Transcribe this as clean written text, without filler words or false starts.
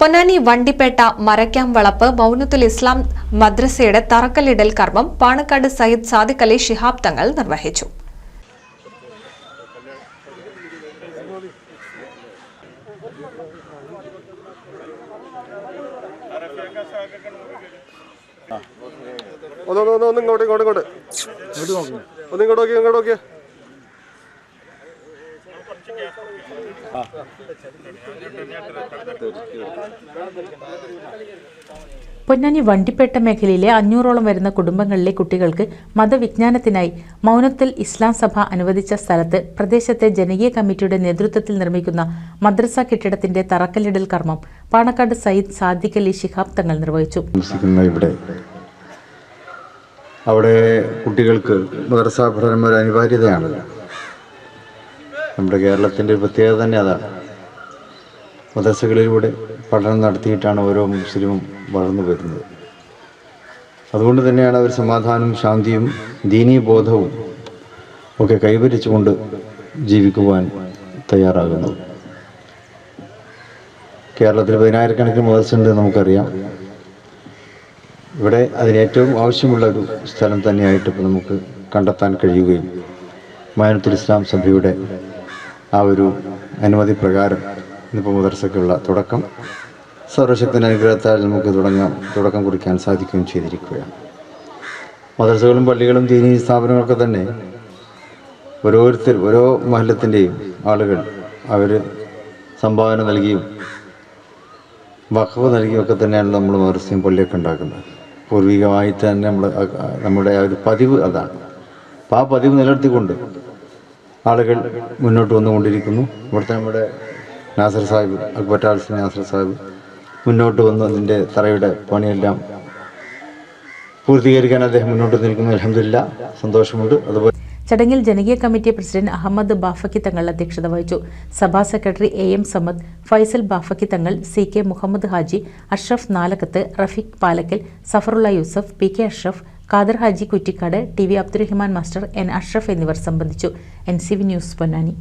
പൊന്നാനി വണ്ടിപ്പേട്ട മരക്കാം വളപ്പ് മൗനത്തുൽ ഇസ്ലാം മദ്രസയുടെ തറക്കല്ലിടൽ കർമ്മം പാണക്കാട് സയ്യിദ് സാദിഖ് അലി ശിഹാബ് തങ്ങൾ നിർവഹിച്ചു. പൊന്നാനി വണ്ടിപ്പേട്ട മേഖലയിലെ 500ഓളം വരുന്ന കുടുംബങ്ങളിലെ കുട്ടികൾക്ക് മതവിജ്ഞാനത്തിനായി മൗനത്തുൽ ഇസ്ലാം സഭ അനുവദിച്ച സ്ഥലത്ത് പ്രദേശത്തെ ജനകീയ കമ്മിറ്റിയുടെ നേതൃത്വത്തിൽ നിർമ്മിക്കുന്ന മദ്രസ കെട്ടിടത്തിന്റെ തറക്കല്ലിടൽ കർമ്മം പാണക്കാട് സയ്യിദ് സാദിഖ് അലി ശിഹാബ് തങ്ങൾ നിർവഹിച്ചു. അവിടെ കുട്ടികൾക്ക് മദ്രസ പഠനം ഒരു അനിവാര്യതയാണല്ലോ. നമ്മുടെ കേരളത്തിൻ്റെ പ്രത്യേകത തന്നെ അതാണ്. മദ്രസകളിലൂടെ പഠനം നടത്തിയിട്ടാണ് ഓരോ മുസ്ലിമും വളർന്നു വരുന്നത്. അതുകൊണ്ട് തന്നെയാണ് അവർ സമാധാനവും ശാന്തിയും ദീനീ ബോധവും ഒക്കെ കൈവരിച്ചുകൊണ്ട് ജീവിക്കുവാൻ തയ്യാറാകുന്നത്. കേരളത്തിൽ 10,000-കണക്കിന് മദ്രസയുണ്ട് നമുക്കറിയാം. ഇവിടെ അതിനേറ്റവും ആവശ്യമുള്ള ഒരു സ്ഥലം തന്നെയായിട്ട് ഇപ്പോൾ നമുക്ക് കണ്ടെത്താൻ കഴിയുകയും മൗനത്തുൽ ഇസ്ലാം സഭയുടെ ആ ഒരു അനുമതി പ്രകാരം ഇന്നിപ്പോൾ മദ്രസയ്ക്കുള്ള തുടക്കം സർവശക്തൻ്റെ അനുഗ്രഹത്താൽ നമുക്ക് തുടക്കം കുറിക്കാൻ സാധിക്കുകയും ചെയ്തിരിക്കുകയാണ്. മദ്രസകളും പള്ളികളും ദീനീ സ്ഥാപനങ്ങളൊക്കെ തന്നെ ഓരോ മഹല്ലത്തിൻ്റെയും ആളുകൾ അവർ സംഭാവന നൽകിയും വഖഫ് നൽകിയൊക്കെ തന്നെയാണ് നമ്മൾ മദ്രസയും പള്ളിയൊക്കെ ഉണ്ടാക്കുന്നത്. പൂർവികമായിട്ട് തന്നെ നമ്മുടെ ആ ഒരു പതിവ് അതാണ്. അപ്പോൾ ആ പതിവ് നിലനിർത്തിക്കൊണ്ട് ആളുകൾ മുന്നോട്ട് വന്നുകൊണ്ടിരിക്കുന്നു. ഇവിടുത്തെ നമ്മുടെ നാസർ സാഹിബ് അക്ബർ നാസർ സാഹിബ് മുന്നോട്ട് വന്ന് അതിൻ്റെ തറയുടെ പണിയെല്ലാം പൂർത്തീകരിക്കാൻ അദ്ദേഹം മുന്നോട്ട് നിൽക്കുന്നു. അൽഹംദുലില്ലാ, സന്തോഷമുണ്ട്. അതുപോലെ ചടങ്ങിൽ ജനകീയ കമ്മിറ്റി പ്രസിഡന്റ് അഹമ്മദ് ബാഫക്കി തങ്ങൾ അധ്യക്ഷത വഹിച്ചു. സഭാ secretary AM Samad, Faisal Bafaqi Thangal, CK Muhammad Haji, Ashraf Nalakath, Rafeeq Palakkal, Safarulla Yusuf, PK Ashraf, Khader Haji Kuttikkad, TV Abdurahman master, N Ashraf എന്നിവർ സംബന്ധിച്ചു. NCV news Ponnani.